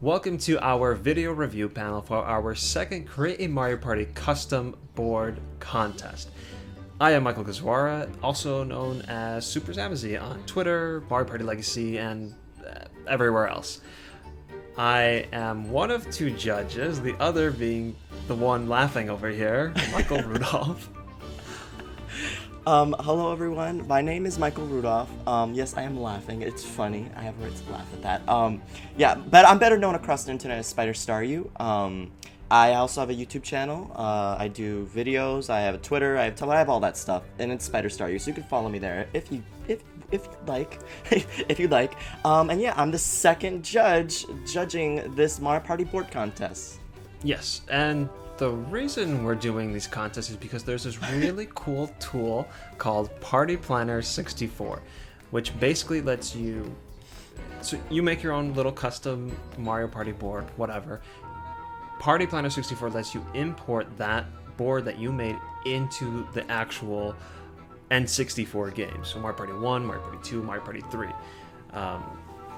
Welcome to our video review panel for our second Create a Mario Party custom board contest. I am Michael Gazwara, also known as SuperZambezi on Twitter, Mario Party Legacy, and everywhere else. I am one of two judges, the other being the one laughing over here, Michael Rudolph. Hello everyone, my name is Michael Rudolph. Yes, I am laughing, it's funny, I have a right to laugh at that. Yeah, but I'm better known across the internet as SpiderStaryu. I also have a YouTube channel, I do videos, I have a Twitter, I have all that stuff, and it's SpiderStaryu, so you can follow me there if you'd like, if you'd like. And yeah, I'm the second judge judging this Mario Party board contest. Yes, and the reason we're doing these contests is because there's this really cool tool called Party Planner 64, which basically lets you, so you make your own little custom Mario Party board, whatever. Party Planner 64 lets you import that board that you made into the actual N64 games. So Mario Party 1, Mario Party 2, Mario Party 3.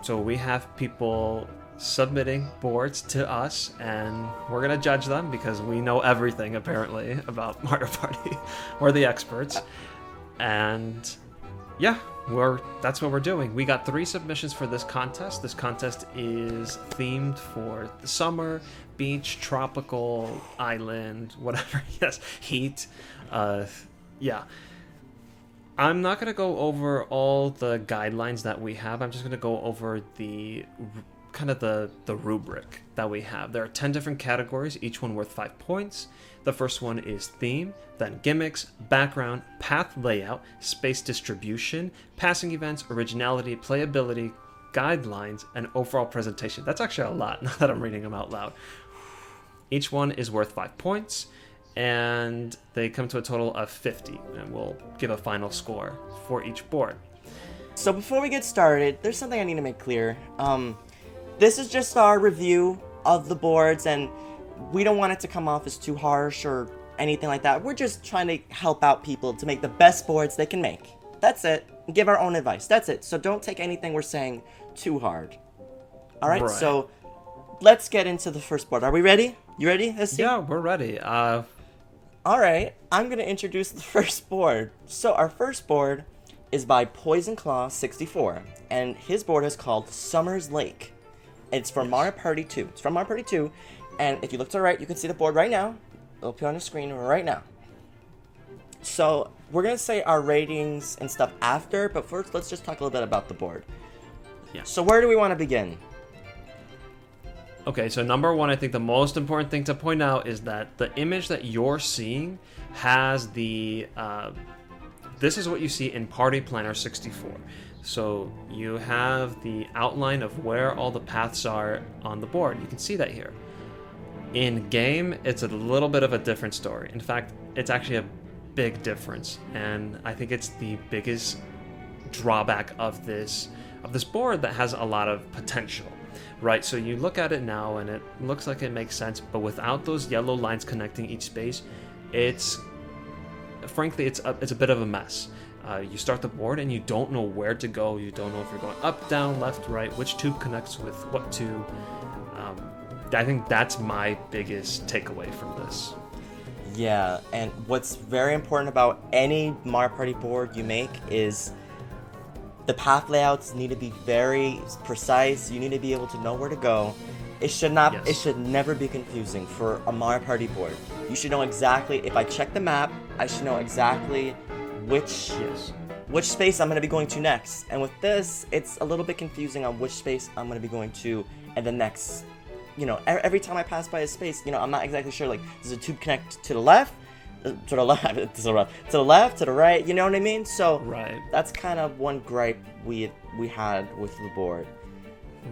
So we have people submitting boards to us, and we're gonna judge them because we know everything apparently about Mario Party. We're the experts, and yeah, that's what we're doing. We got 3 submissions for this contest. This contest is themed for the summer, beach, tropical, island, whatever. Yes, heat. Yeah. I'm not gonna go over all the guidelines that we have. I'm just gonna go over the kind of the rubric that we have. There are 10 different categories, each one worth 5 points. The first one is theme, then gimmicks, background, path layout, space distribution, passing events, originality, playability, guidelines, and overall presentation. That's actually a lot now that I'm reading them out loud. Each one is worth 5 points, and they come to a total of 50, and we'll give a final score for each board. So before we get started, there's something I need to make clear. This is just our review of the boards, and we don't want it to come off as too harsh or anything like that. We're just trying to help out people to make the best boards they can make. That's it. Give our own advice. That's it. So don't take anything we're saying too hard. All right. So let's get into the first board. Are we ready? You ready? Yeah, we're ready. All right. I'm going to introduce the first board. So our first board is by Poison Claw 64, and his board is called Summer's Lake. It's from Mario Party 2. It's from Mario Party 2, and if you look to the right, you can see the board right now. It'll appear on your screen right now. So we're going to say our ratings and stuff after, but first let's just talk a little bit about the board. Yeah. So where do we want to begin? Okay, so number one, I think the most important thing to point out is that the image that you're seeing has the, this is what you see in Party Planner 64. So you have the outline of where all the paths are on the board. You can see that here. In game, it's a little bit of a different story. In fact, it's actually a big difference, and I think it's the biggest drawback of this board that has a lot of potential. Right, so you look at it now and it looks like it makes sense, but without those yellow lines connecting each space, frankly it's a bit of a mess. You start the board and you don't know where to go. You don't know if you're going up, down, left, right, which tube connects with what tube. I think that's my biggest takeaway from this. Yeah, and what's very important about any Mario Party board you make is the path layouts need to be very precise. You need to be able to know where to go. It should not. Yes. It should never be confusing for a Mario Party board. You should know exactly. If I check the map, I should know exactly which space I'm going to be going to next. And with this, it's a little bit confusing on which space I'm going to be going to and the next. You know, every time I pass by a space, you know, I'm not exactly sure. Like, does a tube connect to the left? To the left, to the right, you know what I mean? So right. That's kind of one gripe we had with the board.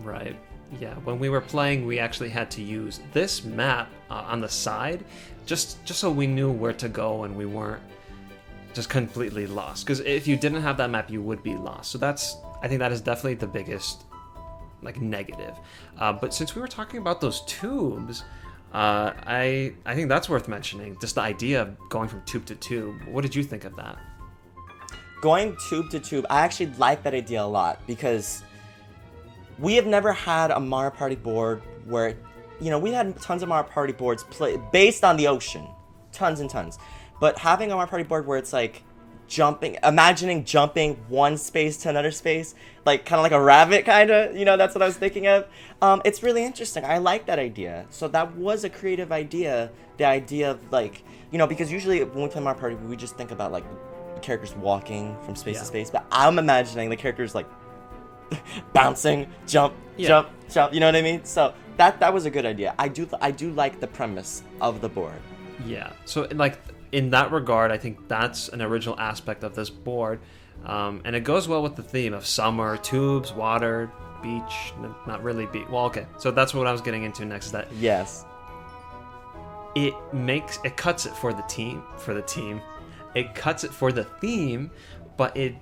Right. Yeah. When we were playing, we actually had to use this map on the side, just so we knew where to go and we weren't just completely lost. Because if you didn't have that map, you would be lost. So I think that is definitely the biggest negative. But since we were talking about those tubes. I think that's worth mentioning, just the idea of going from tube to tube. What did you think of that? Going tube to tube, I actually like that idea a lot because we have never had a Mario Party board where, we had tons of Mario Party boards based on the ocean, tons and tons. But having a Mario Party board where it's like imagining jumping one space to another space, like kind of like a rabbit, kind of, that's what I was thinking of. It's really interesting. I like that idea. So that was a creative idea. The idea of like, because usually when we play Mario Party, we just think about like the characters walking from space to space. But I'm imagining the characters like bouncing, jump, jump. You know what I mean? So that was a good idea. I do like the premise of the board. Yeah. So like, in that regard, I think that's an original aspect of this board, and it goes well with the theme of summer, tubes, water, beach. Not really beach. Well, okay. So that's what I was getting into next. Is that yes, it cuts it for the team. It cuts it for the theme, but it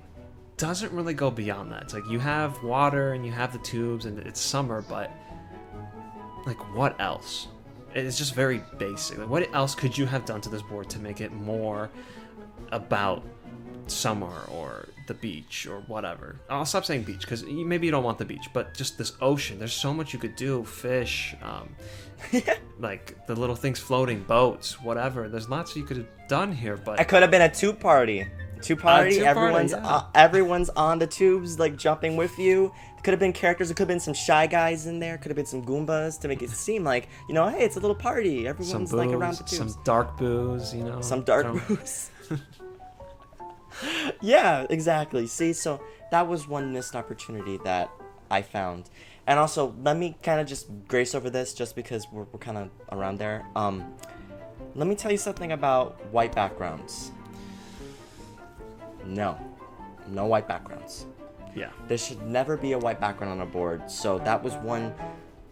doesn't really go beyond that. It's like you have water and you have the tubes and it's summer, but like what else? It's just very basic. Like, what else could you have done to this board to make it more about summer or the beach or whatever? I'll stop saying beach because maybe you don't want the beach, but just this ocean. There's so much you could do. Fish, like the little things floating, boats, whatever. There's lots you could have done here, but it could have been a two-party. Everyone's on the tubes, like jumping with you. Could have been characters. It could have been some Shy Guys in there. Could have been some Goombas to make it seem like, hey, it's a little party. Everyone's booze, like around the tubes. Some dark booze, Some dark booze. Yeah, exactly. See, so that was one missed opportunity that I found. And also, let me kind of just grace over this just because we're kind of around there. Let me tell you something about white backgrounds. No white backgrounds. Yeah. There should never be a white background on a board. So that was one.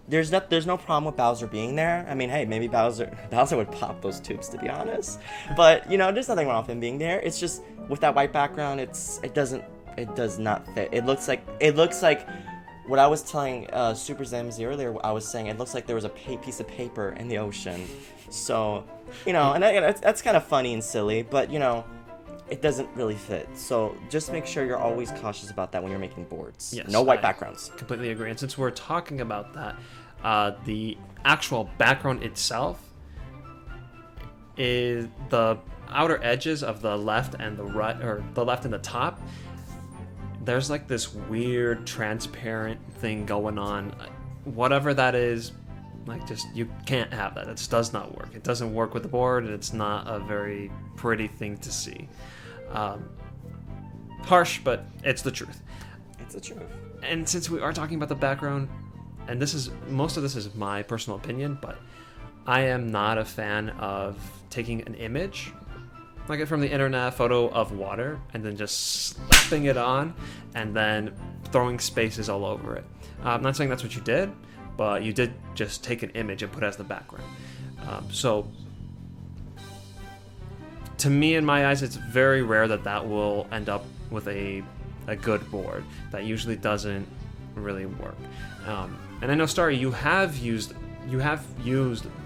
There's no problem with Bowser being there. I mean, hey, maybe Bowser would pop those tubes, to be honest. But there's nothing wrong with him being there. It's just with that white background, it does not fit. It looks like what I was telling SuperZambezi earlier. I was saying it looks like there was a piece of paper in the ocean. So and that's kind of funny and silly, but it doesn't really fit. So just make sure you're always cautious about that when you're making boards. Yes, no white backgrounds. Completely agree. And since we're talking about that, the actual background itself is the outer edges of the left and the right, or the left and the top. There's like this weird transparent thing going on. Whatever that is, like just you can't have that. It just does not work. It doesn't work with the board, and it's not a very pretty thing to see. Harsh, but it's the truth. It's the truth. And since we are talking about the background, and most of this is my personal opinion, but I am not a fan of taking an image, like from the internet, photo of water, and then just slapping it on, and then throwing spaces all over it. I'm not saying that's what you did, but you did just take an image and put it as the background. So to me, in my eyes, it's very rare that will end up with a good board. That usually doesn't really work. And I know, Starry, you have used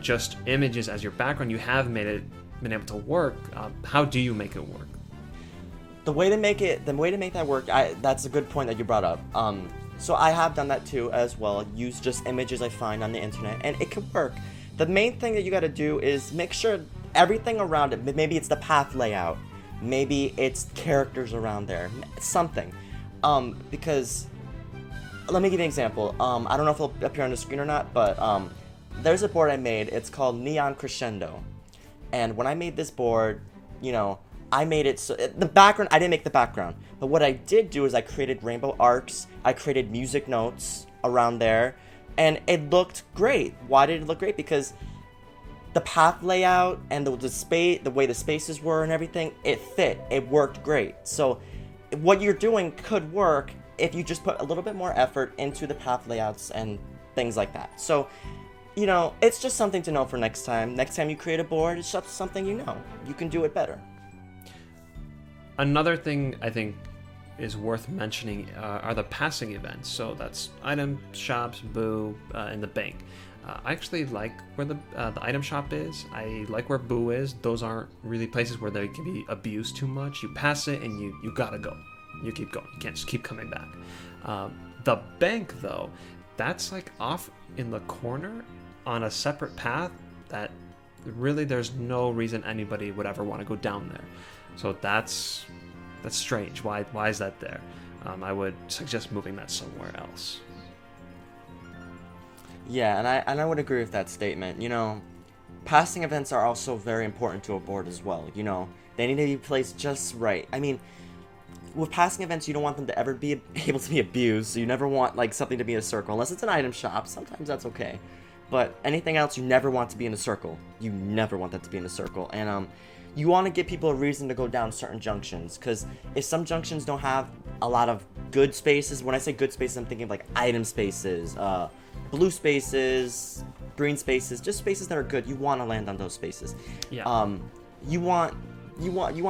just images as your background. You have been able to work. How do you make it work? The way to make that work, that's a good point that you brought up. So I have done that too as well. Use just images I find on the internet, and it can work. The main thing that you got to do is make sure everything around it, maybe it's the path layout, maybe it's characters around there, something. Because, let me give you an example. I don't know if it'll appear on the screen or not, but there's a board I made. It's called Neon Crescendo. And when I made this board, I made it so the background, I didn't make the background, but what I did do is I created rainbow arcs, I created music notes around there, and it looked great. Why did it look great? Because the path layout and the space, the way the spaces were and everything, it fit. It worked great. So what you're doing could work if you just put a little bit more effort into the path layouts and things like that. So, it's just something to know for next time. Next time you create a board, it's just something you can do it better. Another thing I think is worth mentioning are the passing events. So that's item shops, Boo, and the bank. I actually like where the item shop is. I like where Boo is. Those aren't really places where they can be abused too much. You pass it and you gotta go. You keep going. You can't just keep coming back. The bank, though, that's like off in the corner on a separate path that really there's no reason anybody would ever want to go down there. So that's strange. Why is that there? I would suggest moving that somewhere else. Yeah, and I would agree with that statement. You know, passing events are also very important to a board as well. You know, they need to be placed just right. I mean, with passing events, you don't want them to ever be able to be abused. So you never want like something to be in a circle, unless it's an item shop. Sometimes that's okay, but anything else, you never want to be in a circle. You never want that to be in a circle, and you want to give people a reason to go down certain junctions, because if some junctions don't have a lot of good spaces, when I say good spaces, I'm thinking of like item spaces, blue spaces, green spaces, just spaces that are good. You want to land on those spaces. Yeah. You want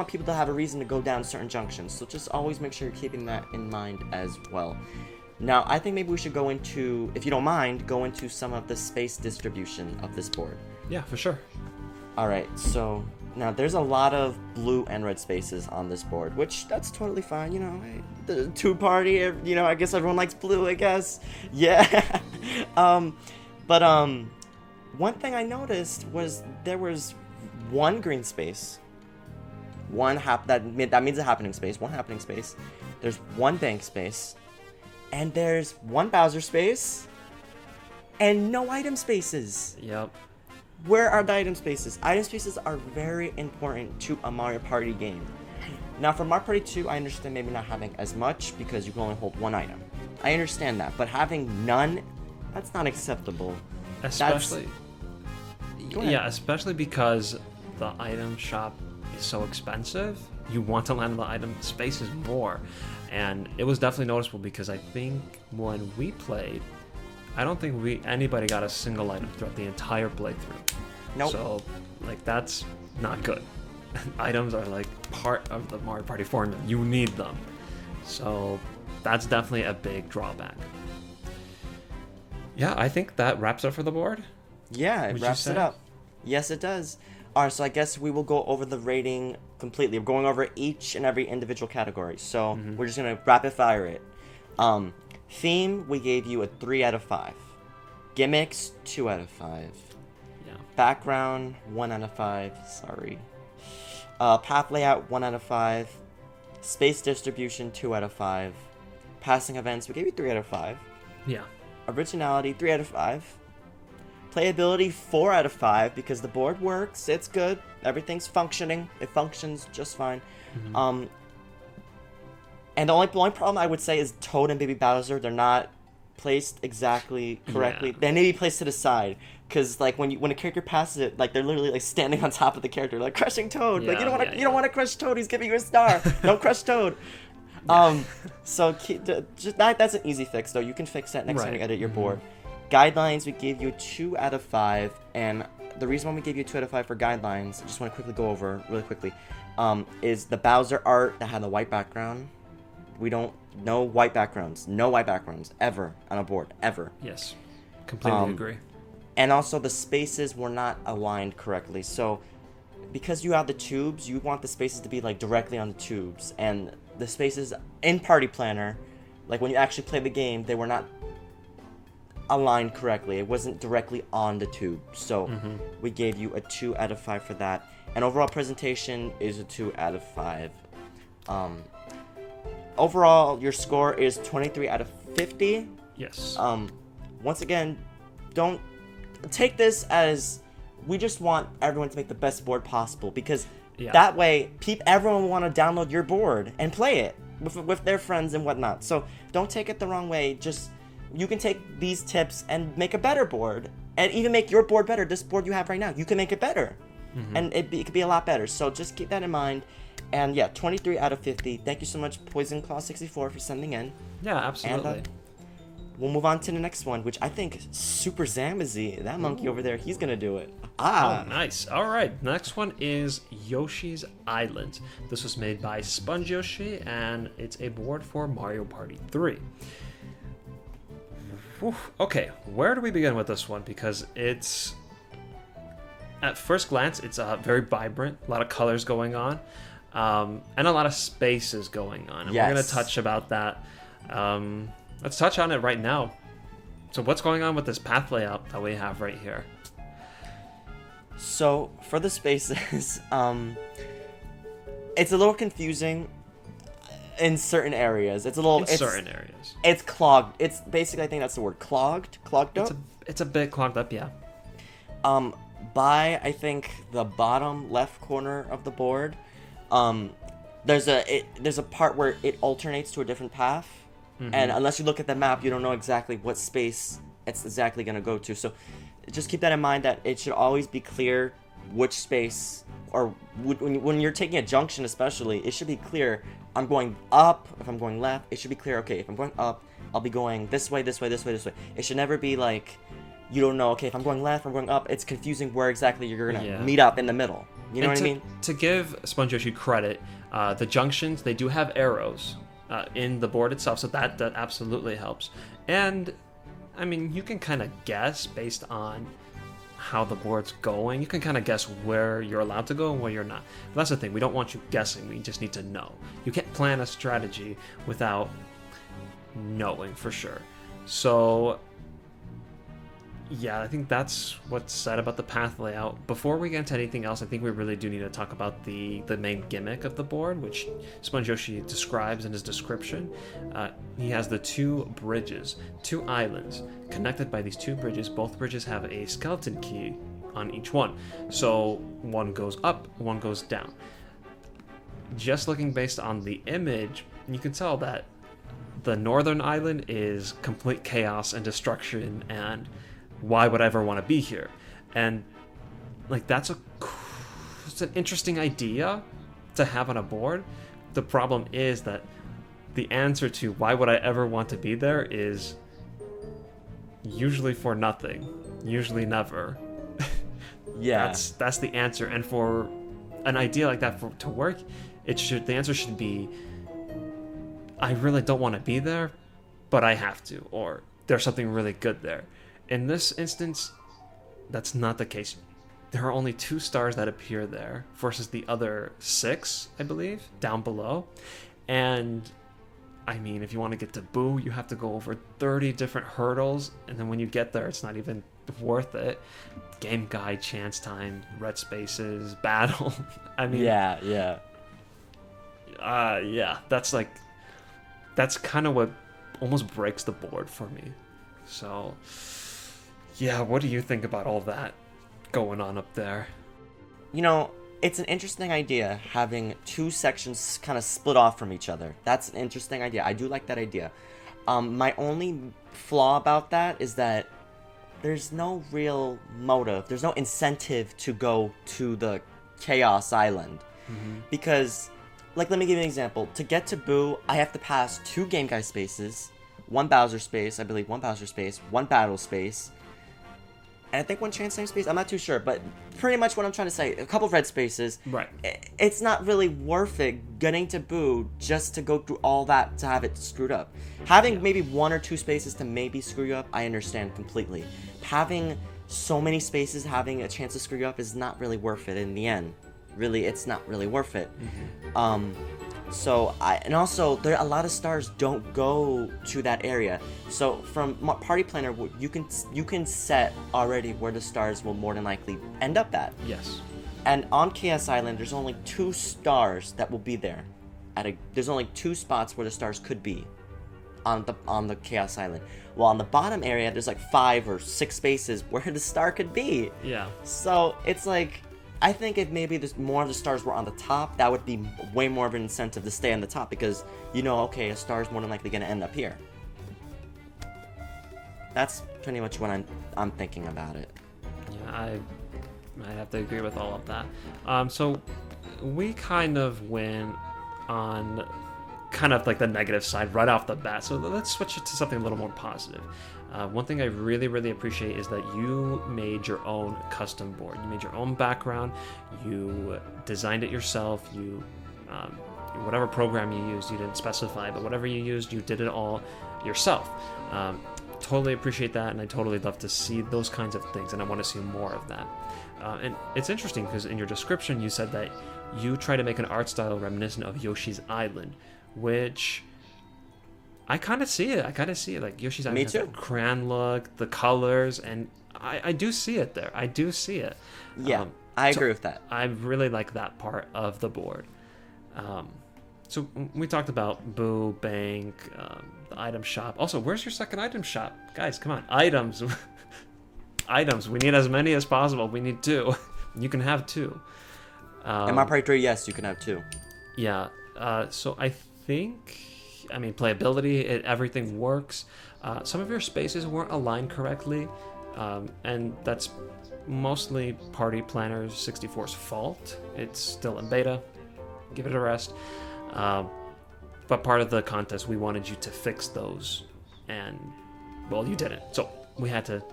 people to have a reason to go down certain junctions. So just always make sure you're keeping that in mind as well. Now, I think maybe we should go into, if you don't mind, go into some of the space distribution of this board. Yeah, for sure. All right, so now there's a lot of blue and red spaces on this board, which that's totally fine. You know, the two-party, you know, I guess everyone likes blue, I guess. Yeah. But one thing I noticed was there was one green space, that means a happening space, one happening space. There's one bank space, and there's one Bowser space, and no item spaces. Yep. Where are the item spaces? Item spaces are very important to a Mario Party game. Now, for Mario Party 2, I understand maybe not having as much because you can only hold one item. I understand that, but having none, that's not acceptable. Especially, especially because the item shop is so expensive. You want to land on the item spaces more, and it was definitely noticeable because I think when we played, I don't think anybody got a single item throughout the entire playthrough. Nope. So, like, that's not good. Items are, like, part of the Mario Party formula. You need them. So, that's definitely a big drawback. Yeah, I think that wraps up for the board. Yeah, it wraps it up. Yes, it does. Alright, so I guess we will go over the rating completely. We're going over each and every individual category. So, we're just going to rapid fire it. Theme, we gave you a 3 out of 5. Gimmicks, 2 out of 5. Yeah. Background, 1 out of 5. Sorry. Path layout, 1 out of 5. Space distribution, 2 out of 5. Passing events, we gave you 3 out of 5. Yeah. Originality, 3 out of 5. Playability, 4 out of 5, because the board works. It's good. Everything's functioning. It functions just fine. And the only problem I would say is Toad and Baby Bowser, they're not placed exactly correctly. Yeah. They need to be placed to the side, because like when a character passes it, like they're literally like standing on top of the character, like crushing Toad. Yeah, like you don't want to crush Toad. He's giving you a star. Don't crush Toad. So that's an easy fix though. You can fix that next time you edit your board. Guidelines, we gave you 2 out of 5, and the reason why we gave you 2 out of 5 for guidelines, I just want to quickly go over really quickly, is the Bowser art that had the white background. We don't no white backgrounds ever on a board, ever. Yes, completely agree. And also the spaces were not aligned correctly. So because you have the tubes, you want the spaces to be like directly on the tubes, and the spaces in Party Planner, like when you actually play the game, they were not aligned correctly. It wasn't directly on the tube. So we gave you a 2 out of 5 for that. And overall presentation is a 2 out of 5. Overall, your score is 23 out of 50. Yes. Once again, don't take this as we just want everyone to make the best board possible, because that way everyone will want to download your board and play it with their friends and whatnot. So don't take it the wrong way. Just you can take these tips and make a better board, and even make your board better. This board you have right now, you can make it better, and it could be a lot better. So just keep that in mind. And yeah, 23 out of 50. Thank you so much, Poison Claw 64, for sending in. Yeah, absolutely. And we'll move on to the next one, which I think SuperZambezi, that monkey over there, he's gonna do it. Oh, nice. All right, next one is Yoshi's Island. This was made by Sponge Yoshi, and it's a board for Mario Party 3. Whew. Okay, where do we begin with this one? Because it's, at first glance, it's very vibrant, a lot of colors going on, and a lot of spaces going on. And we're going to touch about that. Let's touch on it right now. So what's going on with this path layout that we have right here? So for the spaces, it's a little confusing in certain areas. Certain areas. It's clogged. It's basically, I think that's the word, clogged up. It's a bit clogged up, yeah. By I think the bottom left corner of the board, there's a part where it alternates to a different path, and unless you look at the map, you don't know exactly what space it's exactly going to go to. So just keep that in mind, that it should always be clear which space, or when you're taking a junction especially, it should be clear. I'm going up. If I'm going left, it should be clear. Okay, if I'm going up, I'll be going this way, this way, this way, this way. It should never be like, you don't know, okay, if I'm going left, I'm going up. It's confusing where exactly you're going to meet up in the middle. You know what I mean? To give Sponge Yoshi credit, the junctions, they do have arrows in the board itself, so that absolutely helps. And, I mean, you can kind of guess based on how the board's going. You can kind of guess where you're allowed to go and where you're not. But that's the thing, we don't want you guessing, we just need to know. You can't plan a strategy without knowing for sure. So yeah, I think that's what's said about the path layout. Before we get into anything else, I think we really do need to talk about the main gimmick of the board, which Sponge Yoshi describes in his description. He has the two bridges, two islands, connected by these two bridges. Both bridges have a skeleton key on each one. So one goes up, one goes down. Just looking based on the image, you can tell that the northern island is complete chaos and destruction, and why would I ever want to be here? And like it's an interesting idea to have on a board. The problem is that the answer to why would I ever want to be there is usually for nothing, usually never. Yeah, that's the answer. And for an idea like that to work, the answer should be, I really don't want to be there, but I have to, or there's something really good there. In this instance, that's not the case. There are only 2 stars that appear there versus the other 6, I believe, down below. And I mean, if you want to get to Boo, you have to go over 30 different hurdles, and then when you get there, it's not even worth it. Game guide, chance time, red spaces, battle. I mean, yeah. That's kind of what almost breaks the board for me. So yeah, what do you think about all that going on up there? You know, it's an interesting idea having 2 sections kind of split off from each other. That's an interesting idea. I do like that idea. My only flaw about that is that there's no real motive. There's no incentive to go to the Chaos Island. Because, like, let me give you an example. To get to Boo, I have to pass 2 Game Guy spaces, 1 Bowser space, I believe 1 Bowser space, 1 Battle space, and I think 1 Chance Time space. I'm not too sure, but pretty much what I'm trying to say, a couple of red spaces. Right. It's not really worth it getting to Boo just to go through all that to have it screwed up. Having maybe 1 or 2 spaces to maybe screw you up, I understand completely. Having so many spaces having a chance to screw you up is not really worth it in the end. Really, it's not really worth it. And also, there a lot of stars don't go to that area. So from Party Planner, you can set already where the stars will more than likely end up at. Yes. And on Chaos Island, there's only 2 stars that will be there. There's only 2 spots where the stars could be on the Chaos Island. While on the bottom area, there's like 5 or 6 spaces where the star could be. Yeah. So it's like, I think if maybe more of the stars were on the top, that would be way more of an incentive to stay on the top, because you know, okay, a star is more than likely going to end up here. That's pretty much what I'm thinking about it. Yeah, I have to agree with all of that. So we kind of went on kind of like the negative side right off the bat. So let's switch it to something a little more positive. One thing I really, really appreciate is that you made your own custom board. You made your own background. You designed it yourself. You, whatever program you used, you didn't specify, but whatever you used, you did it all yourself. Totally appreciate that, and I totally love to see those kinds of things, and I want to see more of that. And it's interesting because in your description, you said that you try to make an art style reminiscent of Yoshi's Island, which I kind of see it. Like Yoshi's Island Me has too. that grand look, the colors, and I do see it there. I do see it. Yeah, I agree with that. I really like that part of the board. So we talked about Boo, Bank, the item shop. Also, where's your second item shop? Guys, come on. Items. Items. We need as many as possible. We need 2. You can have 2. In Mario Party 3, yes, you can have 2. Yeah. So I think, playability, everything works. Some of your spaces weren't aligned correctly, and that's mostly Party Planner 64's fault. It's still in beta. Give it a rest. But part of the contest, we wanted you to fix those, and, well, you didn't. So we had to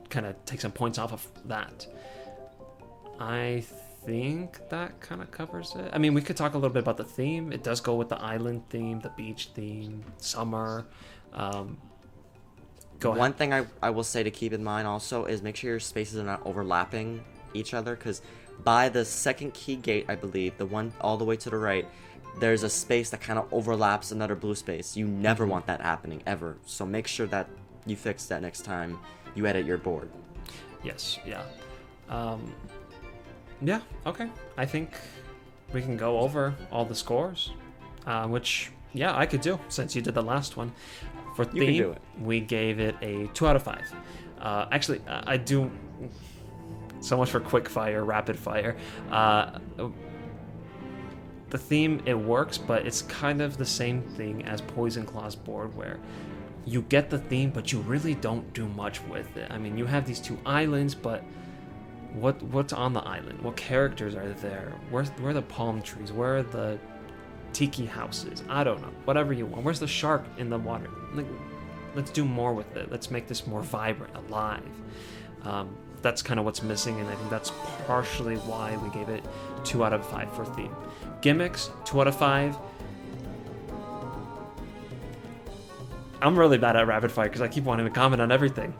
kind of take some points off of that. I think that kind of covers it. We could talk a little bit about the theme. It does go with the island theme, the beach theme, summer. Go ahead. One thing I will say to keep in mind also is make sure your spaces are not overlapping each other, because by the second key gate, I believe, the one all the way to the right, there's a space that kind of overlaps another blue space. You never want that happening, ever. So make sure that you fix that next time you edit your board. Yes, yeah. Yeah, okay. I think we can go over all the scores, which, yeah, I could do since you did the last one. For theme, You can do it. we gave it a 2 out of 5. Actually, I do... So much for quick fire, rapid fire. The theme, it works, but it's kind of the same thing as Poison Claw's board, where you get the theme, but you really don't do much with it. You have these 2 islands, but what's on the island? What characters are there? Where are the palm trees? Where are the tiki houses? I don't know. Whatever you want. Where's the shark in the water? Let's do more with it. Let's make this more vibrant, alive. That's kind of what's missing, and I think that's partially why we gave it 2 out of 5 for theme. Gimmicks, 2 out of 5. I'm really bad at rapid fire because I keep wanting to comment on everything.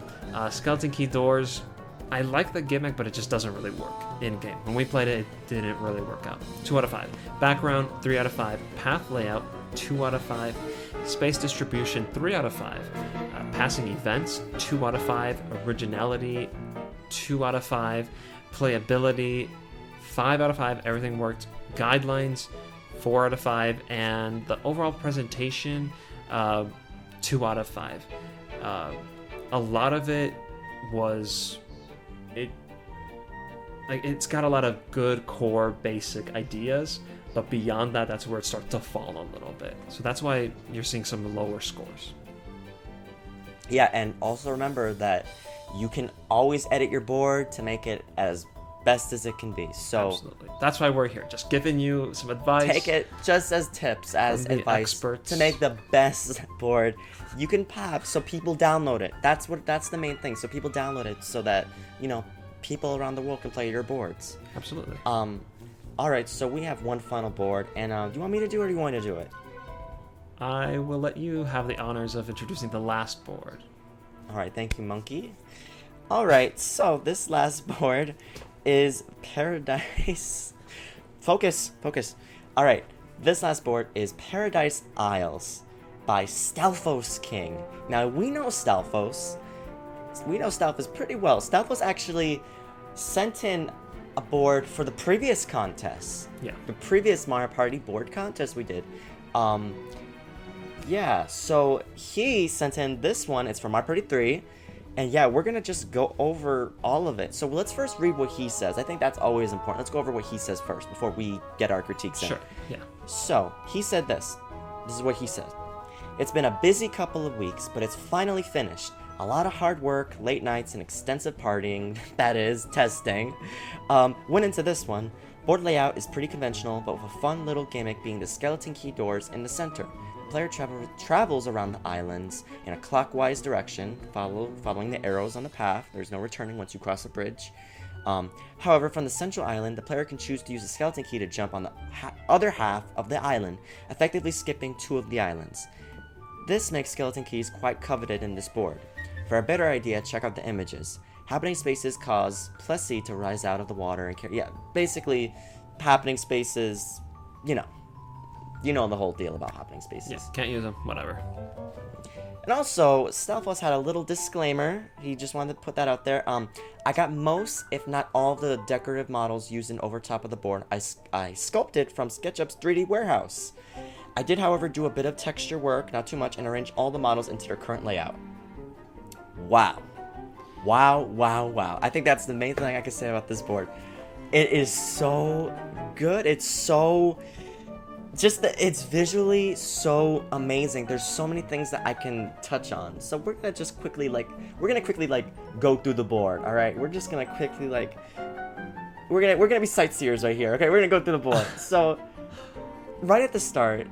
Skeleton key doors, I like the gimmick, but it just doesn't really work in game. When we played it, it didn't really work out. 2 out of 5. Background, 3 out of 5. Path layout, 2 out of 5. Space distribution, 3 out of 5. Passing events, 2 out of 5. Originality, 2 out of 5. Playability, 5 out of 5. Everything worked. Guidelines, 4 out of 5. And the overall presentation, 2 out of 5. A lot of it was... It's got a lot of good core basic ideas, but beyond that, that's where it starts to fall a little bit. So that's why you're seeing some lower scores. Yeah, and also remember that you can always edit your board to make it as best as it can be. So absolutely, that's why we're here, just giving you some advice. Take it just as tips, as advice experts. To make the best board you can pop, so people download it. That's the main thing. So people download it so that people around the world can play your boards. Absolutely. All right, so we have one final board, and do you want me to do it or do you want to do it? I will let you have the honors of introducing the last board. All right, thank you, Monkey. All right, so this last board is Paradise. Focus. All right, this last board is Paradise Isles by Stelphos King. Now, we know Stelphos. We know Stelphos pretty well. Stelphos actually sent in a board for the previous contest. Yeah. The previous Mario Party board contest we did. Yeah, so he sent in this one. It's from Mario Party 3. And yeah, we're going to just go over all of it. So let's first read what he says. I think that's always important. Let's go over what he says first before we get our critiques in. Sure, yeah. So, he said this. This is what he said. It's been a busy couple of weeks, but it's finally finished. A lot of hard work, late nights, and extensive partying, that is, testing, went into this one. Board layout is pretty conventional, but with a fun little gimmick being the skeleton key doors in the center. The player travels around the islands in a clockwise direction, following the arrows on the path. There's no returning once you cross a bridge. However, from the central island, the player can choose to use the skeleton key to jump on the other half of the island, effectively skipping 2 of the islands. This makes skeleton keys quite coveted in this board. For a better idea, check out the images. Happening spaces cause Plessy to rise out of the water and carry... Yeah, basically, happening spaces, you know the whole deal about happening spaces. Yeah, can't use them. Whatever. And also, Stealthos had a little disclaimer. He just wanted to put that out there. I got most, if not all, of the decorative models used in over top of the board. I sculpted from SketchUp's 3D warehouse. I did, however, do a bit of texture work, not too much, and arrange all the models into their current layout. Wow. Wow, wow, wow. I think that's the main thing I can say about this board. It is so good. It's so... it's visually so amazing. There's so many things that I can touch on. So we're gonna just quickly go through the board. All right, we're just gonna quickly we're gonna be sightseers right here. Okay, we're gonna go through the board. So right at the start,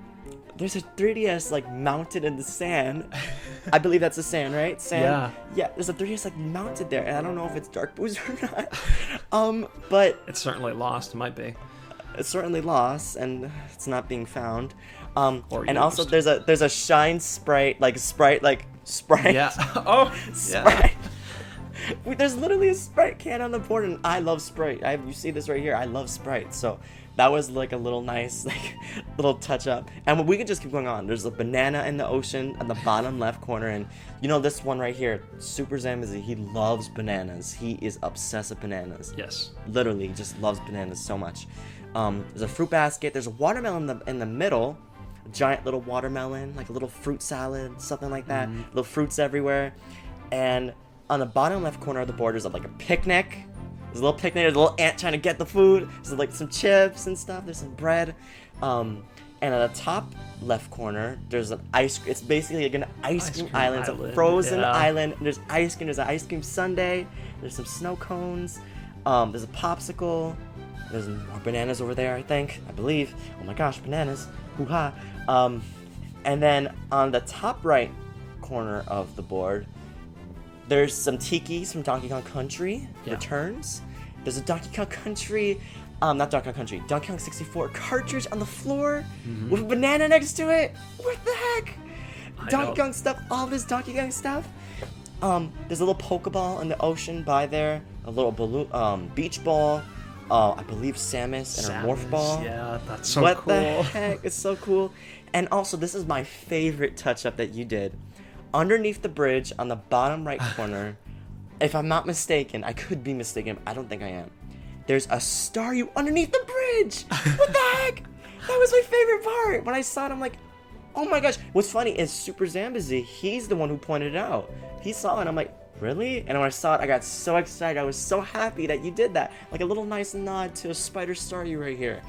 there's a 3DS mounted in the sand. I believe that's the sand, right? Sand. Yeah. Yeah. There's a 3DS mounted there, and I don't know if it's dark boost or not. But it's certainly lost. Might be. It's certainly lost, and it's not being found. And used. also there's a shine Sprite. Yeah. Oh. Sprite. Yeah. There's literally a Sprite can on the board, and I love Sprite. You see this right here. I love Sprite. So that was a little nice little touch up. And we could just keep going on. There's a banana in the ocean at the bottom left corner, and you know this one right here, SuperZambezi. He loves bananas. He is obsessed with bananas. Yes. Literally, he just loves bananas so much. There's a fruit basket. There's a watermelon in the middle, a giant little watermelon, like a little fruit salad, something like that. Little fruits everywhere. And on the bottom left corner of the board, there's a picnic. There's a little picnic. There's a little ant trying to get the food. There's some chips and stuff. There's some bread. And at the top left corner, there's an ice. It's basically an ice cream island. It's a frozen island. There's ice cream. There's an ice cream sundae. There's some snow cones. There's a popsicle. There's more bananas over there, I believe. Oh my gosh, bananas. Hoo-ha. And then on the top right corner of the board, there's some tikis from Donkey Kong Country Returns. There's a Donkey Kong Country, not Donkey Kong Country, Donkey Kong 64 cartridge on the floor with a banana next to it. What the heck? Donkey Kong stuff, all this Donkey Kong stuff. There's a little Pokeball in the ocean by there, a little balloon, beach ball. I believe Samus and her morph ball. Yeah, that's so cool. What the heck? It's so cool. And also, this is my favorite touch-up that you did. Underneath the bridge on the bottom right corner, if I'm not mistaken, I could be mistaken, but I don't think I am. There's a Staryu underneath the bridge. What the heck? That was my favorite part. When I saw it, I'm like, oh my gosh. What's funny is SuperZambezi, he's the one who pointed it out. He saw it, and I'm like, really? And when I saw it, I got so excited. I was so happy that you did that. Like a little nice nod to a SpiderStaryu right here.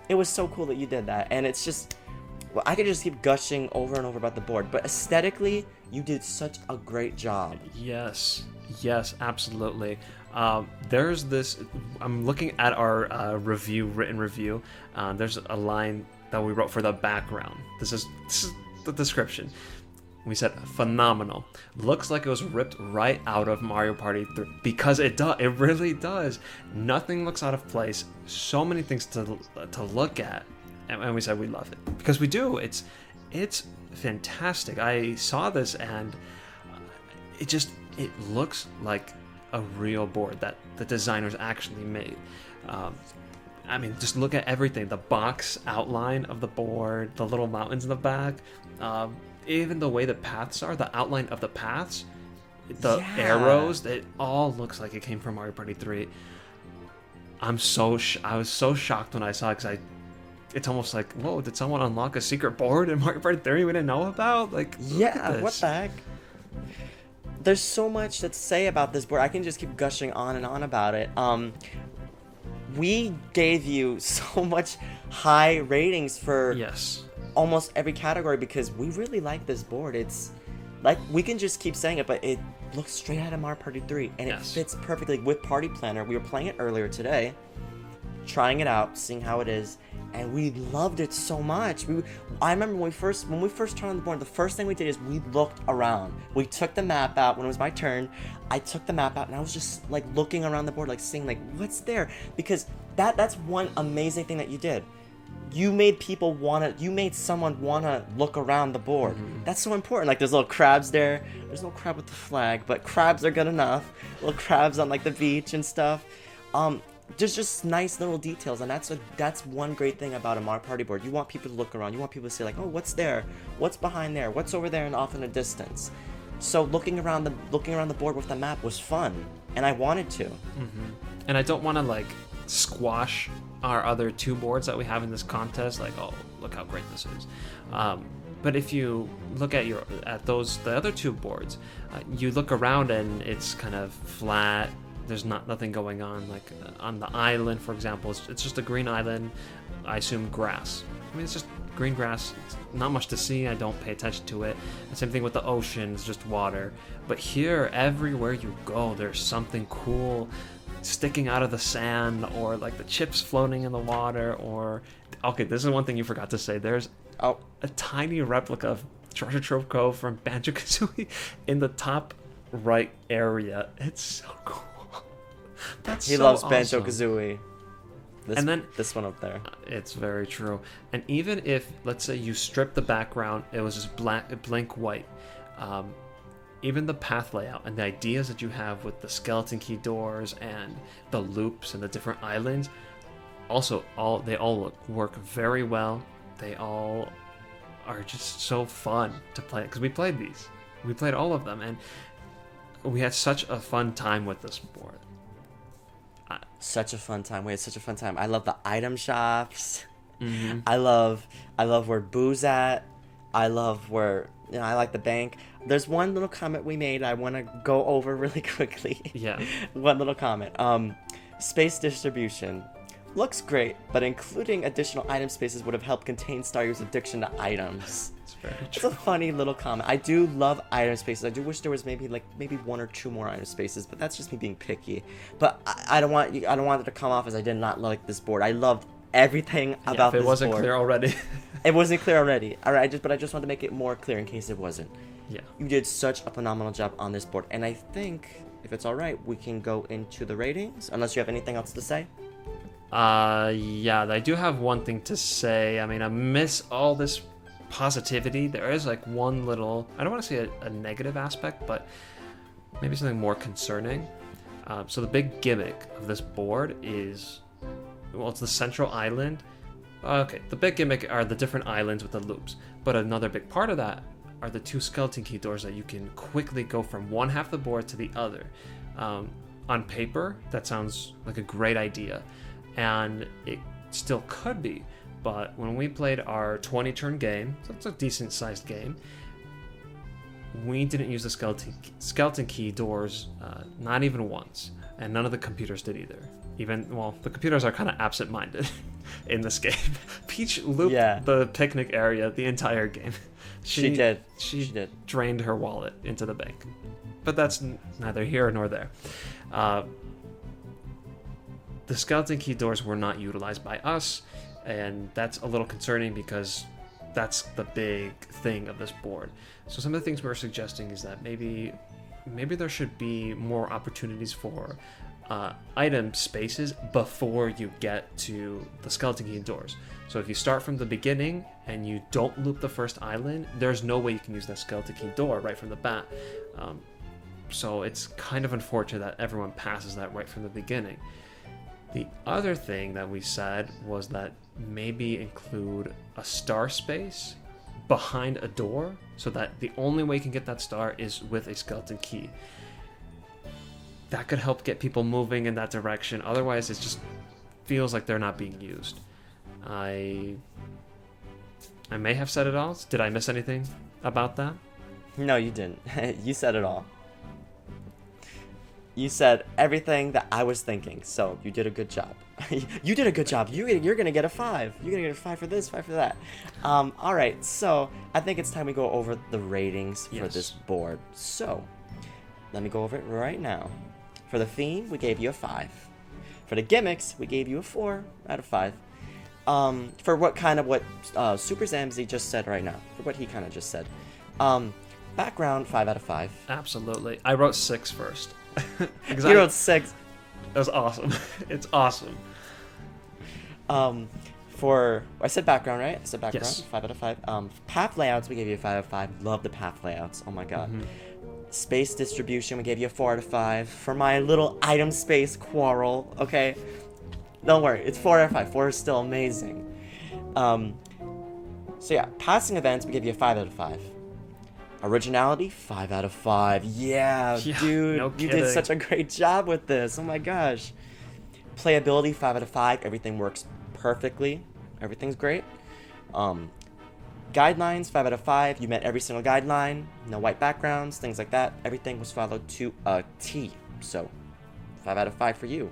It was so cool that you did that. And it's just, well, I could just keep gushing over and over about the board. But aesthetically, you did such a great job. Yes, absolutely. There's this, I'm looking at our written review. There's a line that we wrote for the background. This is the description. We said, phenomenal. Looks like it was ripped right out of Mario Party 3. Because it does. It really does. Nothing looks out of place. So many things to look at. And we said we love it. Because we do. It's fantastic. I saw this and it looks like a real board that the designers actually made. I mean, just look at everything. The box outline of the board, the little mountains in the back, even the way the paths are, the outline of the paths, the arrows, it all looks like it came from Mario Party 3. I was so shocked when I saw it, because it's almost like, whoa, did someone unlock a secret board in Mario Party 3 we didn't know about? Like, yeah, what the heck? There's so much to say about this board. I can just keep gushing on and on about it. We gave you so much high ratings for almost every category because we really like this board. It's like, we can just keep saying it, but it looks straight out of Mario Party 3 and it fits perfectly with Party Planner. We were playing it earlier today, trying it out, seeing how it is, and we loved it so much. I remember when we first turned on the board, the first thing we did is we looked around. We took the map out when it was my turn. I took the map out and I was just like looking around the board, like seeing like what's there, because that's one amazing thing that you did. You made someone wanna look around the board. That's so important. Like, there's little crabs there. There's no crab with the flag, but crabs are good enough. Little crabs on like the beach and stuff. there's just nice little details, and that's one great thing about a Mario Party board. You want people to look around. You want people to say like, oh, what's there? What's behind there? What's over there and off in the distance? So looking around the board with the map was fun, and I wanted to. Mm-hmm. And I don't want to like squash our other 2 boards that we have in this contest. Like, oh, look how great this is. But if you look at the other 2 boards, you look around and it's kind of flat. There's nothing going on. Like on the island, for example, it's just a green island. I assume grass. I mean, it's just green grass. It's not much to see. I don't pay attention to it. The same thing with the ocean. It's just water. But here, everywhere you go, there's something cool sticking out of the sand, or like the chips floating in the water, or okay, this is one thing you forgot to say. There's a tiny replica of Treasure Trove Cove from Banjo-Kazooie in the top right area. It's so cool. He loves Banjo-Kazooie. This one up there. It's very true. And even if, let's say, you strip the background, it was just blank white. Even the path layout and the ideas that you have with the skeleton key doors and the loops and the different islands, also they all work very well. They all are just so fun to play because we played these. We played all of them, and we had such a fun time with this board. Such a fun time. We had such a fun time. I love the item shops. Mm-hmm. I love where Boo's at. I love where, I like the bank. There's one little comment we made I want to go over really quickly. Yeah. One little comment. Space distribution. Looks great, but including additional item spaces would have helped contain Staryu's addiction to items. It's very true. It's a funny little comment. I do love item spaces. I do wish there was maybe 1 or 2 more item spaces, but that's just me being picky. But I don't want it to come off as I did not like this board. I loved everything about this board. If it wasn't clear already. It wasn't clear already. All right, but I just want to make it more clear in case it wasn't. Yeah. You did such a phenomenal job on this board, and I think if it's all right, we can go into the ratings. Unless you have anything else to say. Yeah, I do have one thing to say. I mean, I miss all this positivity. There is like one little, I don't want to say a negative aspect, but maybe something more concerning. So the big gimmick of this board is, well, it's the central island. Okay, the big gimmick are the different islands with the loops, but another big part of that are the 2 skeleton key doors that you can quickly go from one half of the board to the other. On paper, that sounds like a great idea, and it still could be, but when we played our 20-turn game, so it's a decent-sized game, we didn't use the skeleton key doors, not even once, and none of the computers did either. The computers are kind of absent-minded in this game. Peach looped the picnic area the entire game. She did. She drained her wallet into the bank. But that's neither here nor there. The skeleton key doors were not utilized by us, and that's a little concerning because that's the big thing of this board. So some of the things we're suggesting is that maybe there should be more opportunities for item spaces before you get to the skeleton key doors. So if you start from the beginning and you don't loop the first island, there's no way you can use that skeleton key door right from the bat. So it's kind of unfortunate that everyone passes that right from the beginning. The other thing that we said was that maybe include a star space behind a door so that the only way you can get that star is with a skeleton key. That could help get people moving in that direction. Otherwise, it just feels like they're not being used. I may have said it all. Did I miss anything about that? No, you didn't. You said it all. You said everything that I was thinking, so you did a good job. You did a good job. You're gonna get a 5. You're gonna get a 5 for this, 5 for that. All right, so I think it's time we go over the ratings for this board. So let me go over it right now. For the theme, we gave you a 5. For the gimmicks, we gave you a 4 out of 5. For what SuperZambezi just said right now, for what he kind of just said. Background, 5 out of 5. Absolutely. I wrote 6 first. You wrote 6. That was awesome. It's awesome. I said background, right? I said background, yes. 5 out of 5. Path layouts, we gave you a 5 out of 5. Love the path layouts. Oh my god. Mm-hmm. Space distribution, we gave you a 4 out of 5. For my little item space quarrel, okay? Don't worry, it's 4 out of 5. 4 is still amazing. So yeah, passing events, we give you a 5 out of 5. Originality, 5 out of 5. Yeah, dude, no you kidding. did such a great job with this. Oh my gosh. Playability, 5 out of 5. Everything works perfectly. Everything's great. Guidelines, 5 out of 5. You met every single guideline. No white backgrounds, things like that. Everything was followed to a T. So, 5 out of 5 for you.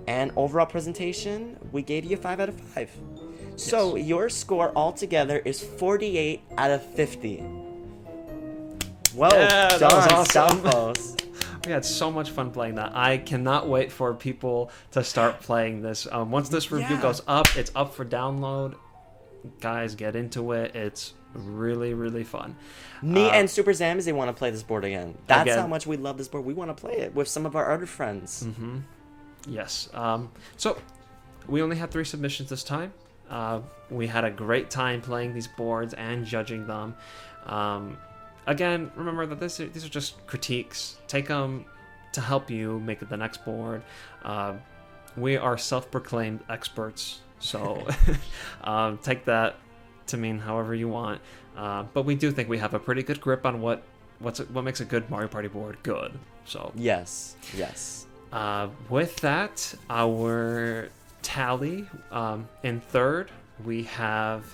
And overall presentation, we gave you a 5 out of 5. So, your score altogether is 48 out of 50. Well Yeah, done, that was awesome. Stalfos. We had so much fun playing that. I cannot wait for people to start playing this. Once this review goes up, it's up for download. Guys, get into it. It's really, really fun. Me and SuperZambezi want to play this board again. That's Again. how much we love this board. We want to play it with some of our other friends. Mm-hmm. Yes. So we only had 3 submissions this time. We had a great time playing these boards and judging them. Again, remember that these are just critiques. Take them to help you make the next board. We are self-proclaimed experts, so take that to mean however you want. But we do think we have a pretty good grip on what makes a good Mario Party board good. So Yes. with that, our tally in third, we have.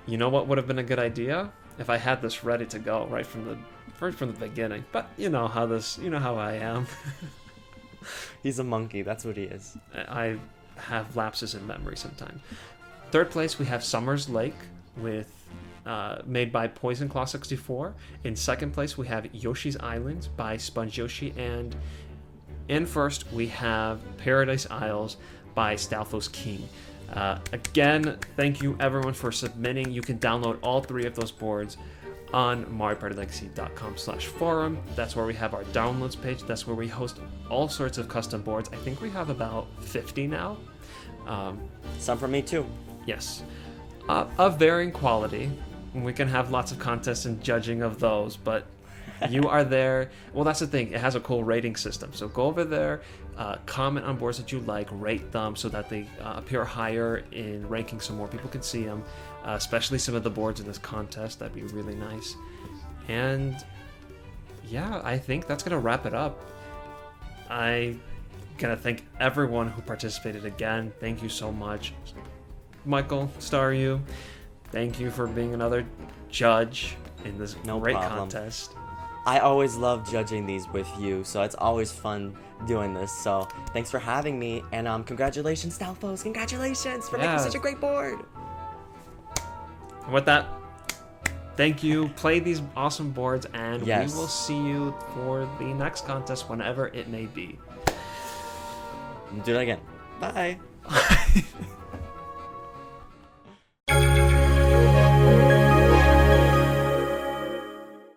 You know what would have been a good idea? If I had this ready to go right from the beginning, but you know how I am. He's a monkey. That's what he is. I have lapses in memory sometimes. Third place we have Summer's Lake with made by Poison Claw 64. In second place we have Yoshi's Island by Sponge Yoshi, and in first we have Paradise Isles by Stalfos King. Again, thank you everyone for submitting. You can download all 3 of those boards on MarioPartyLegacy.com/forum. That's where we have our downloads page. That's where we host all sorts of custom boards. I think we have about 50 now. Some for me too. Yes. Of varying quality. We can have lots of contests and judging of those, but you are there. Well, that's the thing. It has a cool rating system. So go over there, comment on boards that you like, rate them so that they appear higher in ranking so more people can see them, especially some of the boards in this contest. That'd be really nice. And yeah, I think that's going to wrap it up. I'm going to thank everyone who participated again. Thank you so much. Michael, Staryu, thank you for being another judge in this great contest. I always love judging these with you, so it's always fun doing this. So thanks for having me, and congratulations, Stalfos. Congratulations for making such a great board. And with that, thank you. Play these awesome boards, and we will see you for the next contest whenever it may be. Do that again. Bye.